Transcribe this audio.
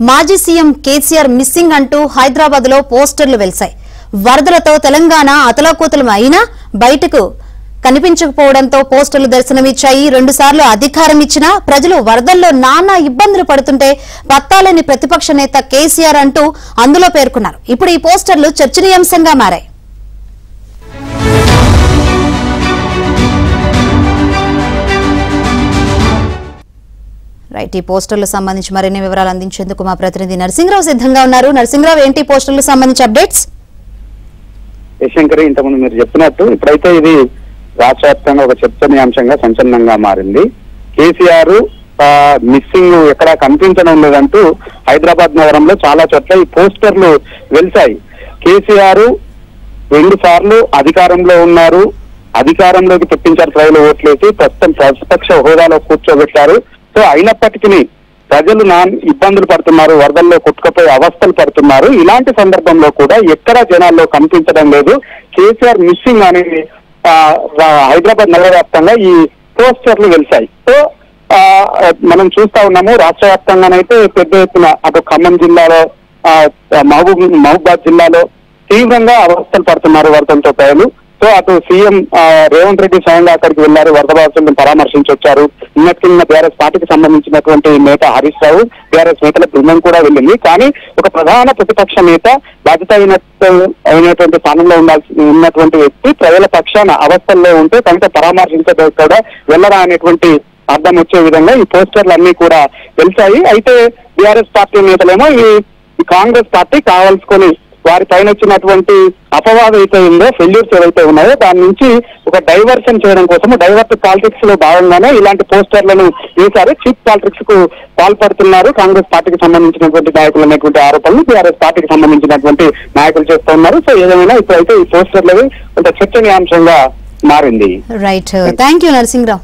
మాజీ CM KCR missing అంటూ హైదరాబాద్ లో పోస్టర్లు వెలిశాయి. వరదలతో తెలంగాణ అతలాకుతలం అయినా బయటకు కనిపించకపోవడంతో పోస్టర్లు దర్శనమిచ్చాయి. 2 సార్లు అధికారం ఇచ్చినా ప్రజలు వరదల్లో నానా ఇబ్బందులు పడుతుంటే పత్తాలేని ప్రతిపక్ష నేత కేసీఆర్ అంటూ అందులో పేర్కొన్నారు. ఇప్పుడు ఈ పోస్టర్లు చర్చనీయాంశంగా మారాయి. రైట్, ఈ పోస్టర్లకు సంబంధించి మరిన్ని వివరాలు అందించేందుకు మా ప్రతినిధి నరసింహరావు సిద్ధంగా ఉన్నారు. నరసింహరావు, ఏంటి పోస్టర్లకు సంబంధించి అప్డేట్స్? శంకరి, ఇంతకుముందు మీరు చెప్పినట్టు ఇప్పుడైతే ఇది రాష్ట్ర వ్యాప్తంగా ఒక చర్చనీయాంశంగా సంచలనంగా మారింది. కేసీఆర్ మిస్సింగ్ ఎక్కడా కనిపించడం లేదంటూ హైదరాబాద్ నగరంలో చాలా చోట్ల ఈ పోస్టర్లు వెలిశాయి. కేసీఆర్ 2 సార్లు అధికారంలో ఉన్నారు, అధికారంలోకి తెప్పించారు ప్రజలు ఓట్లేసి, ప్రస్తుతం ప్రతిపక్ష హోదాలో కూర్చోబెట్టారు. సో అయినప్పటికీ ప్రజలు ఇబ్బందులు పడుతున్నారు, వరదల్లో కొట్టుకుపోయి అవస్థలు పడుతున్నారు. ఇలాంటి సందర్భంలో కూడా ఎక్కడా జనాల్లో కనిపించడం లేదు. కేసీఆర్ మిస్సింగ్ అనేది హైదరాబాద్ నగర వ్యాప్తంగా ఈ పోస్టర్లు వెలిశాయి. సో మనం చూస్తా ఉన్నాము, రాష్ట్ర వ్యాప్తంగానైతే పెద్ద ఎత్తున అటు ఖమ్మం జిల్లాలో, మహబూబాద్ జిల్లాలో తీవ్రంగా అవస్థలు పడుతున్నారు వరదలతో ప్రజలు. సో అటు సీఎం రేవంత్ రెడ్డి స్వయంగా అక్కడికి వెళ్లారు, వరద బాధితులను పరామర్శించి వచ్చారు. నిన్నటికిన్న బీఆర్ఎస్ పార్టీకి సంబంధించినటువంటి నేత హరీష్ రావు, బీఆర్ఎస్ నేతల బృందం కూడా వెళ్ళింది. కానీ ఒక ప్రధాన ప్రతిపక్ష నేత, బాధ్యత అయినటువంటి స్థానంలో ఉన్నటువంటి వ్యక్తి ప్రజల పక్షాన అవస్థల్లో ఉంటే కనుక పరామర్శించడం కూడా వెళ్ళరా అనేటువంటి అర్థం వచ్చే విధంగా ఈ పోస్టర్లు అన్ని కూడా వెలిశాయి. అయితే బీఆర్ఎస్ పార్టీ నేతలేమో ఈ కాంగ్రెస్ పార్టీ కావాల్సుకొని వారి పైన వచ్చినటువంటి అపవాదం అయితే ఉందో, ఫెయిల్యూర్స్ ఏవైతే ఉన్నాయో దాని నుంచి ఒక డైవర్షన్ చేయడం కోసము, డైవర్ట్ పాలిటిక్స్ లో భాగంగానే ఇలాంటి పోస్టర్లను వేశారు. చీప్ పాలిటిక్స్ కు పాల్పడుతున్నారు కాంగ్రెస్ పార్టీకి సంబంధించినటువంటి నాయకులు అనేటువంటి ఆరోపణలు బీఆర్ఎస్ పార్టీకి సంబంధించినటువంటి నాయకులు చేస్తూ ఉన్నారు. సో ఏదేమైనా ఇప్పుడైతే ఈ పోస్టర్లు కొంత చర్చనీయాంశంగా మారింది. Right, thank you Narasimharao.